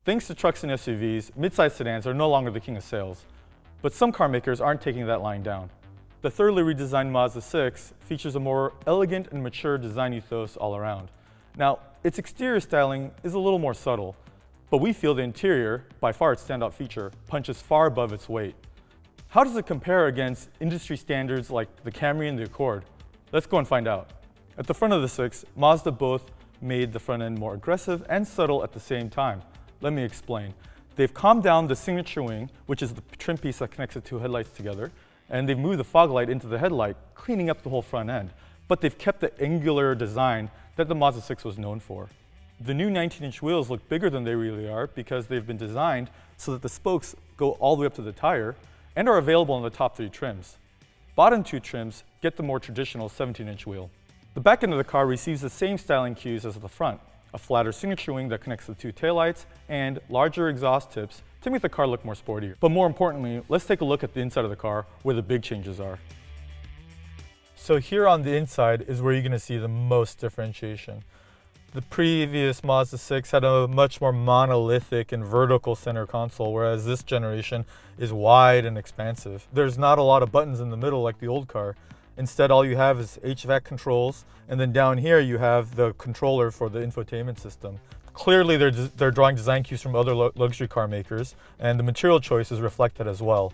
Thanks to trucks and SUVs, midsize sedans are no longer the king of sales. But some car makers aren't taking that line down. The thoroughly redesigned Mazda 6 features a more elegant and mature design ethos all around. Now, its exterior styling is a little more subtle, but we feel the interior, by far its standout feature, punches far above its weight. How does it compare against industry standards like the Camry and the Accord? Let's go and find out. At the front of the 6, Mazda both made the front end more aggressive and subtle at the same time. Let me explain. They've calmed down the signature wing, which is the trim piece that connects the two headlights together, and they've moved the fog light into the headlight, cleaning up the whole front end. But they've kept the angular design that the Mazda 6 was known for. The new 19-inch wheels look bigger than they really are because they've been designed so that the spokes go all the way up to the tire and are available on the top 3 trims. Bottom 2 trims get the more traditional 17-inch wheel. The back end of the car receives the same styling cues as the front, a flatter signature wing that connects the 2 taillights, and larger exhaust tips to make the car look more sportier. But more importantly, let's take a look at the inside of the car where the big changes are. So here on the inside is where you're going to see the most differentiation. The previous Mazda 6 had a much more monolithic and vertical center console, whereas this generation is wide and expansive. There's not a lot of buttons in the middle like the old car. Instead, all you have is HVAC controls, and then down here you have the controller for the infotainment system. Clearly, they're drawing design cues from other luxury car makers, and the material choice is reflected as well.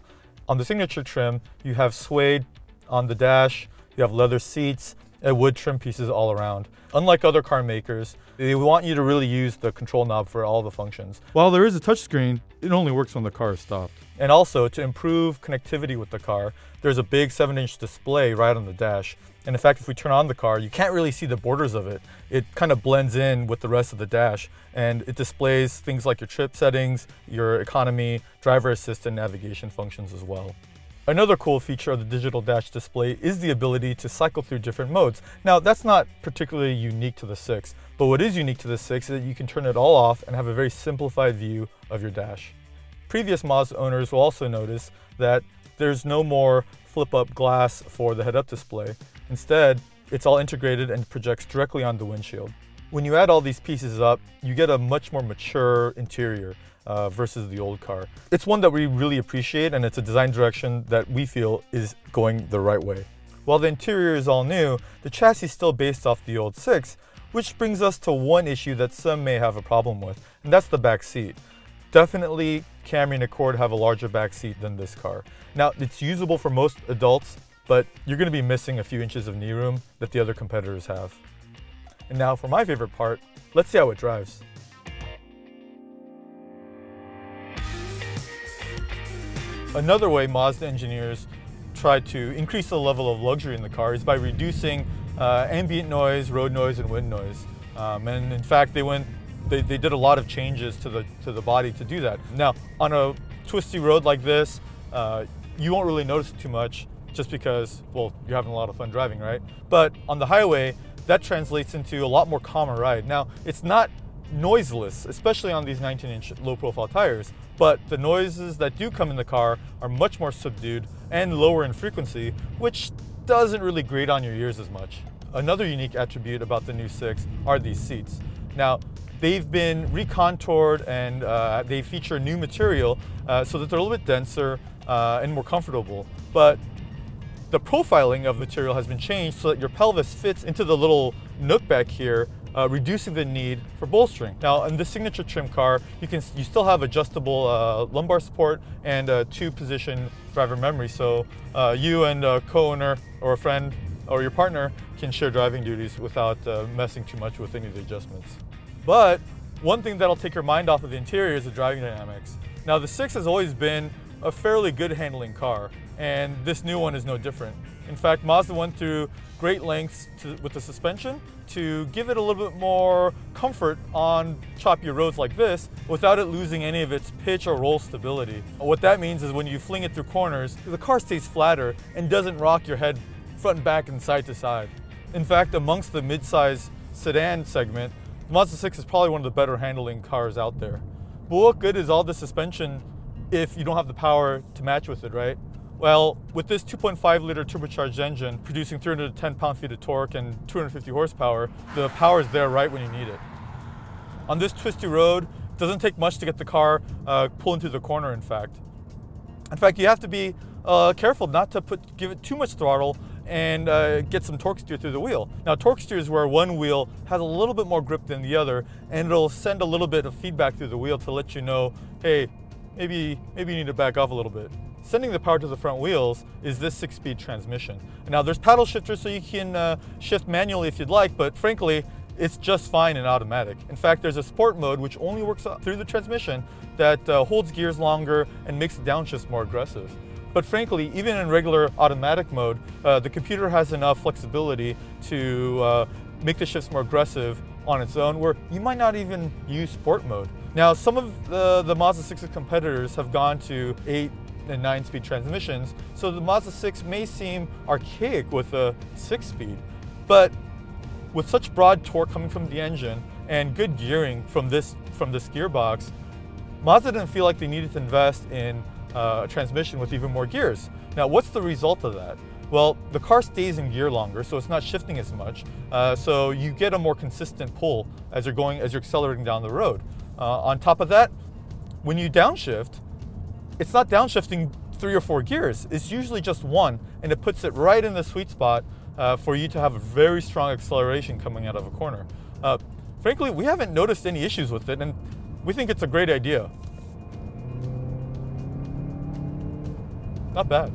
On the signature trim, you have suede on the dash, you have leather seats, and wood trim pieces all around. Unlike other car makers, they want you to really use the control knob for all the functions. While there is a touchscreen, it only works when the car is stopped. And also, to improve connectivity with the car, there's a big 7-inch display right on the dash. And in fact, if we turn on the car, you can't really see the borders of it. It kind of blends in with the rest of the dash, and it displays things like your trip settings, your economy, driver assist, and navigation functions as well. Another cool feature of the digital dash display is the ability to cycle through different modes. Now, that's not particularly unique to the 6, but what is unique to the 6 is that you can turn it all off and have a very simplified view of your dash. Previous Mazda owners will also notice that there's no more flip-up glass for the head-up display. Instead, it's all integrated and projects directly on the windshield. When you add all these pieces up, you get a much more mature interior versus the old car. It's one that we really appreciate, and it's a design direction that we feel is going the right way. While the interior is all new, the chassis is still based off the old 6, which brings us to one issue that some may have a problem with, and that's the back seat. Definitely, Camry and Accord have a larger back seat than this car. Now, it's usable for most adults, but you're going to be missing a few inches of knee room that the other competitors have. And now for my favorite part, let's see how it drives. Another way Mazda engineers try to increase the level of luxury in the car is by reducing ambient noise, road noise, and wind noise. And in fact, they did a lot of changes to the body to do that. Now, on a twisty road like this, you won't really notice it too much just because, well, you're having a lot of fun driving, right? But on the highway, that translates into a lot more calmer ride. Now, it's not noiseless, especially on these 19-inch low-profile tires, but the noises that do come in the car are much more subdued and lower in frequency, which doesn't really grate on your ears as much. Another unique attribute about the new 6 are these seats. Now, they've been recontoured and they feature new material so that they're a little bit denser and more comfortable. But the profiling of material has been changed so that your pelvis fits into the little nook back here, reducing the need for bolstering. Now, in the signature trim car, you still have adjustable lumbar support and 2-position driver memory, so you and a co-owner or a friend or your partner can share driving duties without messing too much with any of the adjustments. But one thing that'll take your mind off of the interior is the driving dynamics. Now, the 6 has always been a fairly good handling car, and this new one is no different. In fact, Mazda went through great lengths with the suspension to give it a little bit more comfort on choppy roads like this without it losing any of its pitch or roll stability. What that means is when you fling it through corners, the car stays flatter and doesn't rock your head front and back and side to side. In fact, amongst the mid-size sedan segment, the Mazda 6 is probably one of the better handling cars out there. But what good is all the suspension if you don't have the power to match with it, right? Well, with this 2.5-liter turbocharged engine producing 310 pound-feet of torque and 250 horsepower, the power is there right when you need it. On this twisty road, Doesn't take much to get the car pulling through the corner, in fact. You have to be careful not to give it too much throttle and get some torque steer through the wheel. Now, torque steer is where one wheel has a little bit more grip than the other, and it'll send a little bit of feedback through the wheel to let you know, hey, maybe you need to back off a little bit. Sending the power to the front wheels is this 6-speed transmission. Now, there's paddle shifters, so you can shift manually if you'd like, but frankly, it's just fine in automatic. In fact, there's a sport mode which only works through the transmission that holds gears longer and makes the downshifts more aggressive. But frankly, even in regular automatic mode, the computer has enough flexibility to make the shifts more aggressive on its own, where you might not even use sport mode. Now, some of the Mazda 6's competitors have gone to 8 and 9-speed transmissions, so the Mazda 6 may seem archaic with a 6-speed, but with such broad torque coming from the engine and good gearing from this gearbox, Mazda didn't feel like they needed to invest in a transmission with even more gears. Now, what's the result of that? Well, the car stays in gear longer, so it's not shifting as much. So you get a more consistent pull as you're accelerating down the road. On top of that, when you downshift, it's not downshifting 3 or 4 gears. It's usually just one, and it puts it right in the sweet spot for you to have a very strong acceleration coming out of a corner. Frankly, we haven't noticed any issues with it, and we think it's a great idea. Not bad.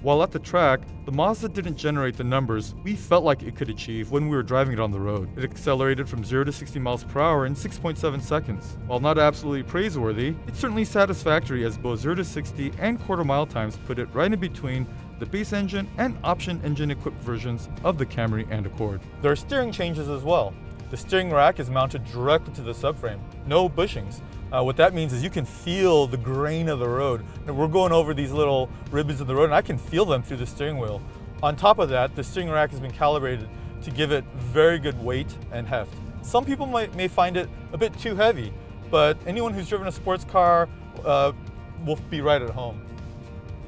While at the track, the Mazda didn't generate the numbers we felt like it could achieve when we were driving it on the road. It accelerated from 0 to 60 miles per hour in 6.7 seconds. While not absolutely praiseworthy, it's certainly satisfactory, as both 0 to 60 and quarter-mile times put it right in between the base engine and option engine-equipped versions of the Camry and Accord. There are steering changes as well. The steering rack is mounted directly to the subframe, no bushings. What that means is you can feel the grain of the road. And we're going over these little ribbons of the road, and I can feel them through the steering wheel. On top of that, the steering rack has been calibrated to give it very good weight and heft. Some people may find it a bit too heavy, but anyone who's driven a sports car will be right at home.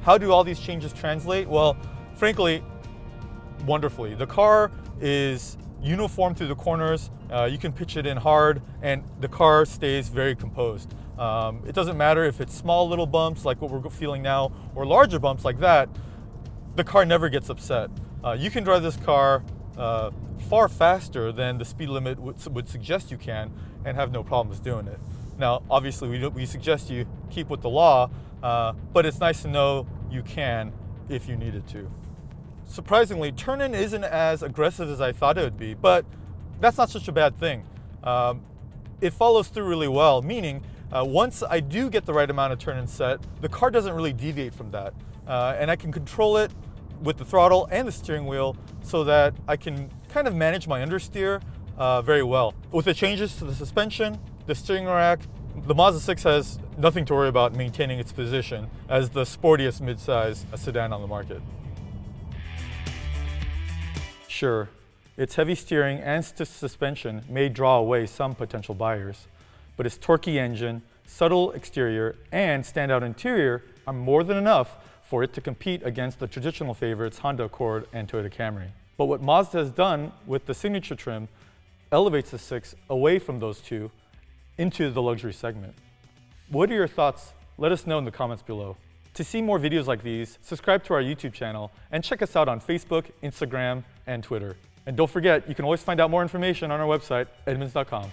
How do all these changes translate? Well, frankly, wonderfully. The car is uniform through the corners. You can pitch it in hard, and the car stays very composed. It doesn't matter if it's small little bumps like what we're feeling now, or larger bumps like that. The car never gets upset. You can drive this car far faster than the speed limit would suggest you can, and have no problems doing it. Now, obviously, we suggest you keep with the law, but it's nice to know you can if you needed to. Surprisingly, turn-in isn't as aggressive as I thought it would be, but that's not such a bad thing. It follows through really well, meaning once I do get the right amount of turn-in set, the car doesn't really deviate from that. And I can control it with the throttle and the steering wheel so that I can kind of manage my understeer very well. With the changes to the suspension, the steering rack, the Mazda 6 has nothing to worry about maintaining its position as the sportiest midsize sedan on the market. Sure, its heavy steering and stiff suspension may draw away some potential buyers, but its torquey engine, subtle exterior, and standout interior are more than enough for it to compete against the traditional favorites Honda Accord and Toyota Camry. But what Mazda has done with the signature trim elevates the 6 away from those two into the luxury segment. What are your thoughts? Let us know in the comments below. To see more videos like these, subscribe to our YouTube channel and check us out on Facebook, Instagram, and Twitter. And don't forget, you can always find out more information on our website, edmunds.com.